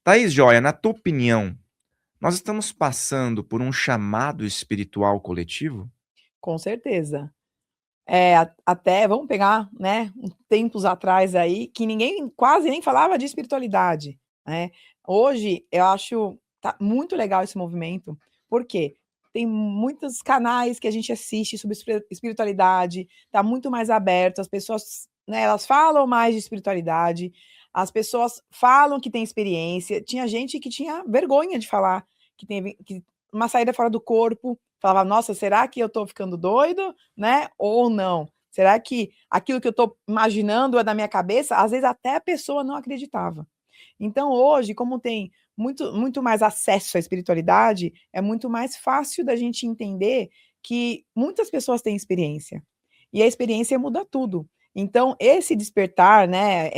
Thaís Joia, na tua opinião, nós estamos passando por um chamado espiritual coletivo? Com certeza. Até vamos pegar, né, uns tempos atrás aí, que ninguém quase nem falava de espiritualidade, né. Hoje eu acho tá muito legal esse movimento, por quê? Tem muitos canais que a gente assiste sobre espiritualidade, tá muito mais aberto, as pessoas, né, elas falam mais de espiritualidade, as pessoas falam que tem experiência. Tinha gente que tinha vergonha de falar que uma saída fora do corpo, falava: "Nossa, será que eu tô ficando doido?", né, ou não. Será que aquilo que eu estou imaginando é da minha cabeça? Às vezes até a pessoa não acreditava. Então hoje, como tem muito mais acesso à espiritualidade, é muito mais fácil da gente entender que muitas pessoas têm experiência, e a experiência muda tudo. Então esse despertar, né,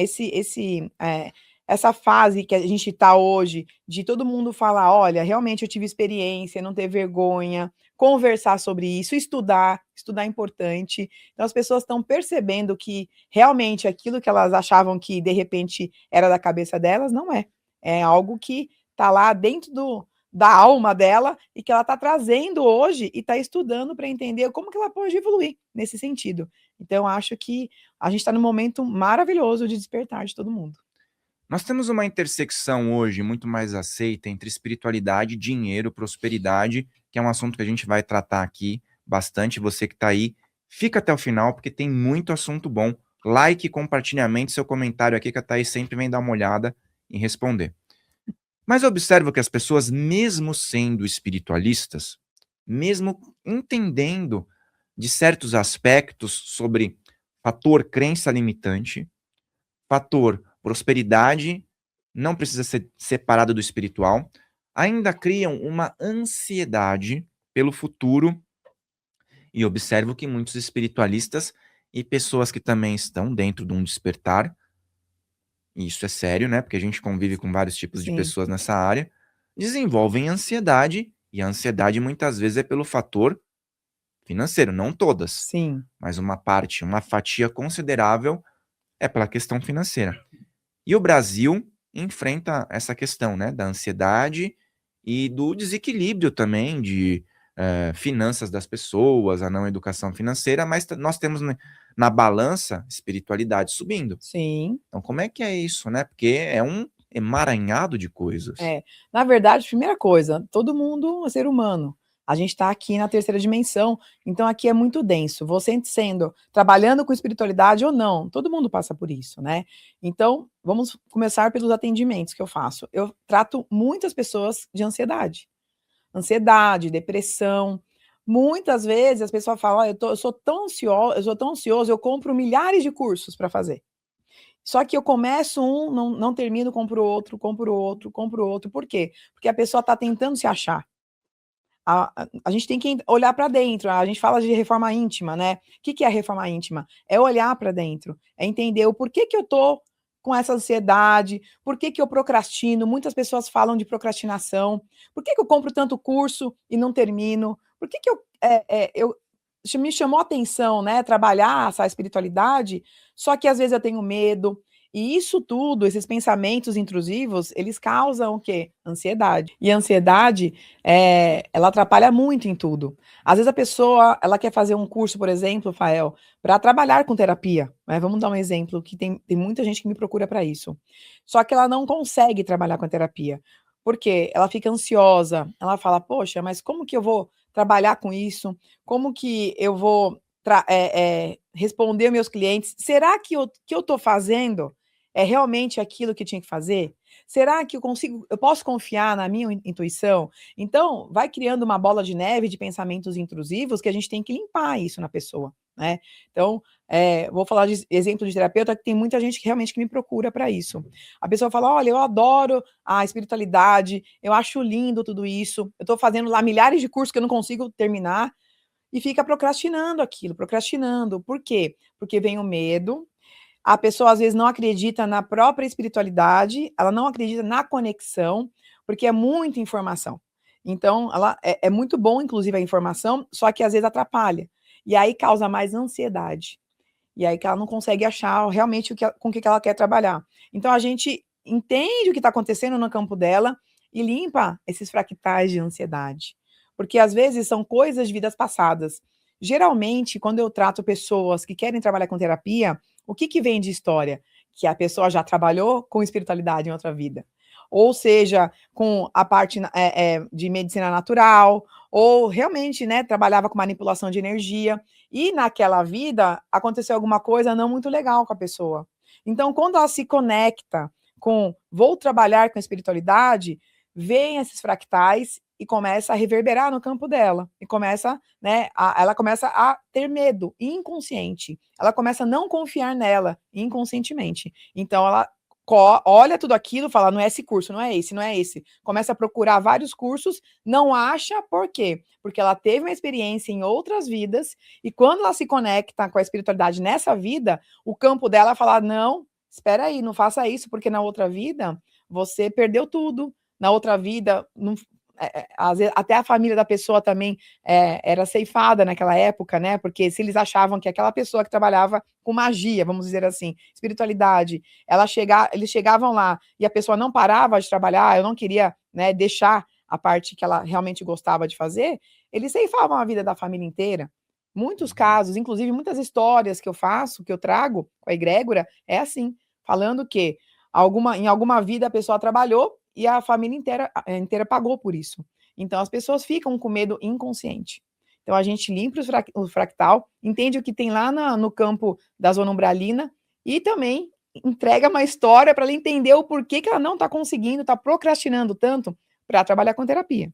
essa fase que a gente está hoje, de todo mundo falar: "Olha, realmente eu tive experiência", não ter vergonha, conversar sobre isso, estudar é importante. Então as pessoas estão percebendo que realmente aquilo que elas achavam que de repente era da cabeça delas, não é. É algo que está lá dentro da alma dela e que ela está trazendo hoje e está estudando para entender como que ela pode evoluir nesse sentido. Então acho que a gente está num momento maravilhoso de despertar de todo mundo. Nós temos uma intersecção hoje muito mais aceita entre espiritualidade, dinheiro, prosperidade, que é um assunto que a gente vai tratar aqui bastante. Você que está aí, fica até o final, porque tem muito assunto bom. Like, compartilhamento, seu comentário aqui, que a Thaís sempre vem dar uma olhada e responder. Mas eu observo que as pessoas, mesmo sendo espiritualistas, mesmo entendendo de certos aspectos sobre fator crença limitante, fator prosperidade, não precisa ser separado do espiritual, ainda criam uma ansiedade pelo futuro. E observo que muitos espiritualistas e pessoas que também estão dentro de um despertar, e isso é sério, né? Porque a gente convive com vários tipos de Sim, pessoas nessa área, desenvolvem ansiedade, e a ansiedade muitas vezes é pelo fator financeiro, não todas, sim. mas uma parte, uma fatia considerável é pela questão financeira. E o Brasil enfrenta essa questão, né, da ansiedade e do desequilíbrio também de finanças das pessoas, a não educação financeira, mas nós temos na balança espiritualidade subindo. Sim, Então, como é que é isso, né? Porque é um emaranhado de coisas. é. Na verdade, primeira coisa, todo mundo é ser humano. A gente está aqui na terceira dimensão, então aqui é muito denso. Você sendo trabalhando com espiritualidade ou não, todo mundo passa por isso, né. Então, vamos começar pelos atendimentos que eu faço. Eu trato muitas pessoas de ansiedade. Ansiedade, depressão. Muitas vezes as pessoas falam: "Olha, eu sou tão ansioso, eu compro milhares de cursos para fazer". Só que eu começo um, não termino, compro outro, compro outro, compro outro. Por quê? Porque a pessoa está tentando se achar. A gente tem que olhar para dentro. A gente fala de reforma íntima, né. O que que é a reforma íntima? É olhar para dentro, é entender o porquê que eu tô com essa ansiedade, por que que eu procrastino. Muitas pessoas falam de procrastinação. Por que que eu compro tanto curso e não termino? Por que que me chamou a atenção, né, trabalhar essa espiritualidade, só que às vezes eu tenho medo. E isso tudo, esses pensamentos intrusivos, eles causam o quê? Ansiedade. E a ansiedade, ela atrapalha muito em tudo. Às vezes a pessoa, ela quer fazer um curso, por exemplo, Fael, para trabalhar com terapia, né, vamos dar um exemplo que tem muita gente que me procura para isso. Só que ela não consegue trabalhar com a terapia. Por quê? Ela fica ansiosa, ela fala: "Poxa, mas como que eu vou trabalhar com isso? Como que eu vou responder meus clientes? Será que eu estou fazendo é realmente aquilo que tinha que fazer? Será que eu posso confiar na minha intuição?". Então, vai criando uma bola de neve de pensamentos intrusivos que a gente tem que limpar isso na pessoa, né. Então, vou falar de exemplo de terapeuta, que tem muita gente que realmente que me procura para isso. A pessoa fala: "Olha, eu adoro a espiritualidade, eu acho lindo tudo isso, eu estou fazendo lá milhares de cursos que eu não consigo terminar", e fica procrastinando aquilo, procrastinando. Por quê? Porque vem o medo, a pessoa às vezes não acredita na própria espiritualidade, ela não acredita na conexão, porque é muita informação. Então, é muito bom, inclusive, a informação, só que às vezes atrapalha. E aí causa mais ansiedade. E aí que ela não consegue achar realmente com o que ela quer trabalhar. Então a gente entende o que está acontecendo no campo dela e limpa esses fractais de ansiedade. Porque às vezes são coisas de vidas passadas. Geralmente, quando eu trato pessoas que querem trabalhar com terapia, o que vem de história? Que a pessoa já trabalhou com espiritualidade em outra vida. Ou seja, com a parte de medicina natural, ou realmente, né, trabalhava com manipulação de energia, e naquela vida aconteceu alguma coisa não muito legal com a pessoa. Então, quando ela se conecta com vou trabalhar com espiritualidade, vem esses fractais e começa a reverberar no campo dela. E começa, né, ela começa a ter medo inconsciente. Ela começa a não confiar nela inconscientemente. Então, ela olha tudo aquilo, fala, não é esse curso, não é esse, não é esse. Começa a procurar vários cursos, não acha, por quê? Porque ela teve uma experiência em outras vidas, e quando ela se conecta com a espiritualidade nessa vida, o campo dela fala, não, espera aí, não faça isso, porque na outra vida você perdeu tudo. Na outra vida, não, às vezes, até a família da pessoa também era ceifada naquela época, né? Porque se eles achavam que aquela pessoa que trabalhava com magia, vamos dizer assim, espiritualidade, eles chegavam lá e a pessoa não parava de trabalhar, eu não queria, né, deixar a parte que ela realmente gostava de fazer, eles ceifavam a vida da família inteira. Muitos casos, inclusive muitas histórias que eu faço, que eu trago com a egrégora, é assim, falando que em alguma vida a pessoa trabalhou e a família inteira pagou por isso. Então as pessoas ficam com medo inconsciente. Então a gente limpa o fractal, entende o que tem lá no campo da zona umbralina e também entrega uma história para ela entender o porquê que ela não está conseguindo, está procrastinando tanto para trabalhar com terapia.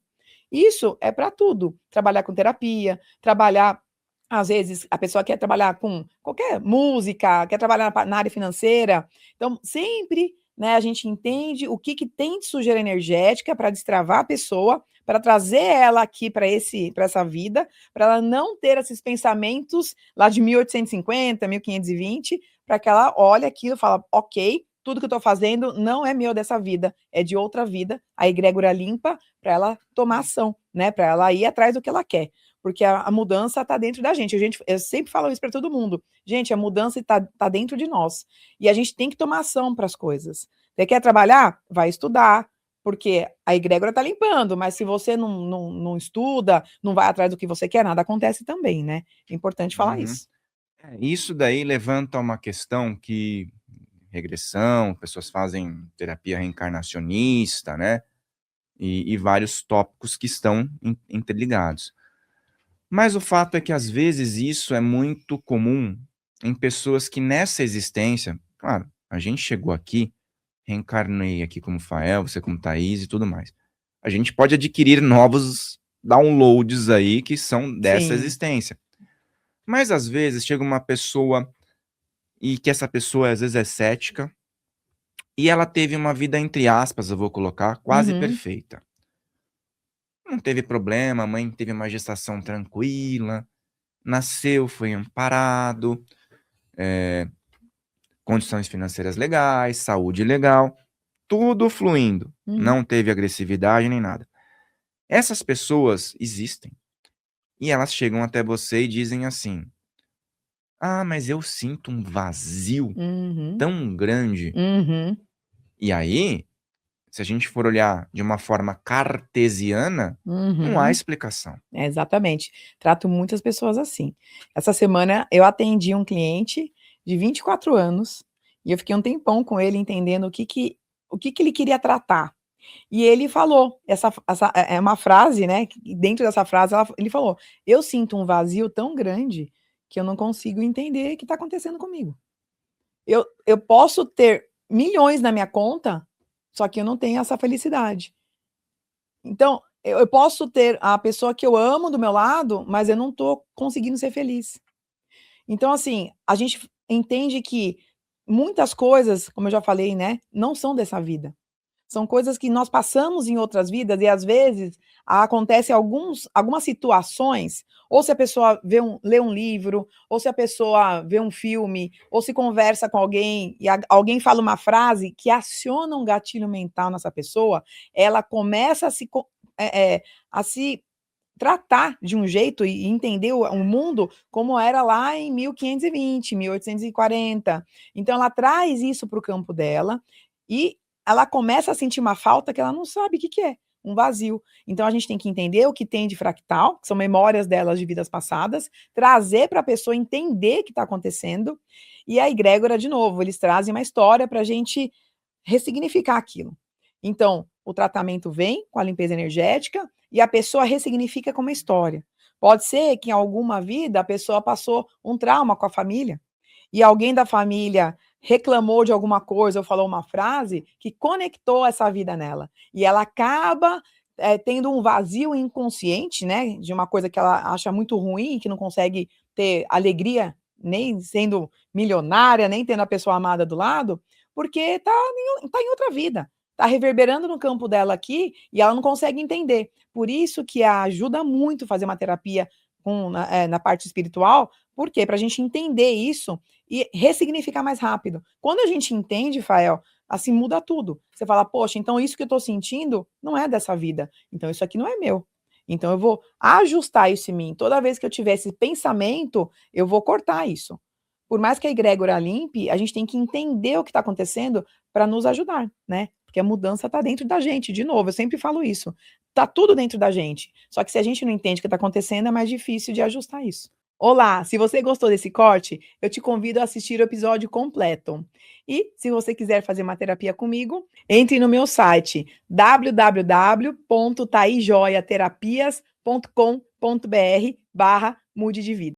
Isso é para tudo. Trabalhar com terapia, trabalhar. Às vezes a pessoa quer trabalhar com qualquer música, quer trabalhar na área financeira. Então, sempre, né, a gente entende o que tem de sujeira energética para destravar a pessoa, para trazer ela aqui para essa vida, para ela não ter esses pensamentos lá de 1850, 1520, para que ela olhe aquilo e fala, ok, tudo que eu estou fazendo não é meu dessa vida, é de outra vida, a egrégora limpa para ela tomar ação, né, para ela ir atrás do que ela quer. Porque a mudança está dentro da gente. Eu sempre falo isso para todo mundo. Gente, a mudança está dentro de nós. E a gente tem que tomar ação para as coisas. Você quer trabalhar? Vai estudar, porque a egrégora está limpando, mas se você não estuda, não vai atrás do que você quer, nada acontece também, né? É importante falar isso. Isso daí levanta uma questão que regressão, pessoas fazem terapia reencarnacionista, né? E vários tópicos que estão interligados. Mas o fato é que, às vezes, isso é muito comum em pessoas que nessa existência, claro, a gente chegou aqui, reencarnei aqui como Fael, você como Thaís e tudo mais. A gente pode adquirir novos downloads aí que são dessa Sim. existência. Mas, às vezes, chega uma pessoa e que essa pessoa, às vezes, é cética e ela teve uma vida, entre aspas, eu vou colocar, quase perfeita. Não teve problema, a mãe teve uma gestação tranquila, nasceu, foi amparado, condições financeiras legais, saúde legal, tudo fluindo. Não teve agressividade nem nada. Essas pessoas existem. E elas chegam até você e dizem assim, ah, mas eu sinto um vazio tão grande. E aí, se a gente for olhar de uma forma cartesiana, não há explicação. Exatamente. Trato muitas pessoas assim. Essa semana eu atendi um cliente de 24 anos e eu fiquei um tempão com ele entendendo o que ele queria tratar. E ele falou, essa é uma frase, né? Dentro dessa frase, ele falou: eu sinto um vazio tão grande que eu não consigo entender o que está acontecendo comigo. Eu posso ter milhões na minha conta, só que eu não tenho essa felicidade. Então, eu posso ter a pessoa que eu amo do meu lado, mas eu não estou conseguindo ser feliz. Então, assim, a gente entende que muitas coisas, como eu já falei, né, não são dessa vida. São coisas que nós passamos em outras vidas e, às vezes, acontecem algumas situações, ou se a pessoa lê um livro, ou se a pessoa vê um filme, ou se conversa com alguém e alguém fala uma frase que aciona um gatilho mental nessa pessoa, ela começa a se tratar de um jeito e entender o mundo como era lá em 1520, 1840. Então, ela traz isso para o campo dela e ela começa a sentir uma falta que ela não sabe o que é, um vazio. Então a gente tem que entender o que tem de fractal, que são memórias delas de vidas passadas, trazer para a pessoa entender o que está acontecendo, e a egrégora, de novo, eles trazem uma história para a gente ressignificar aquilo. Então, o tratamento vem com a limpeza energética e a pessoa ressignifica com uma história. Pode ser que em alguma vida a pessoa passou um trauma com a família e alguém da família reclamou de alguma coisa ou falou uma frase que conectou essa vida nela. E ela acaba tendo um vazio inconsciente, né, de uma coisa que ela acha muito ruim, que não consegue ter alegria, nem sendo milionária, nem tendo a pessoa amada do lado, porque está em outra vida. Está reverberando no campo dela aqui e ela não consegue entender. Por isso que ajuda muito fazer uma terapia na parte espiritual, por quê? Para a gente entender isso e ressignificar mais rápido. Quando a gente entende, Fael, assim muda tudo. Você fala, poxa, então isso que eu estou sentindo não é dessa vida. Então isso aqui não é meu. Então eu vou ajustar isso em mim. Toda vez que eu tiver esse pensamento, eu vou cortar isso. Por mais que a egrégora limpe, a gente tem que entender o que está acontecendo para nos ajudar, né? Porque a mudança está dentro da gente. De novo, eu sempre falo isso. Tá tudo dentro da gente. Só que se a gente não entende o que está acontecendo, é mais difícil de ajustar isso. Olá, se você gostou desse corte, eu te convido a assistir o episódio completo. E se você quiser fazer uma terapia comigo, entre no meu site www.taijoiaterapias.com.br/mude de vida.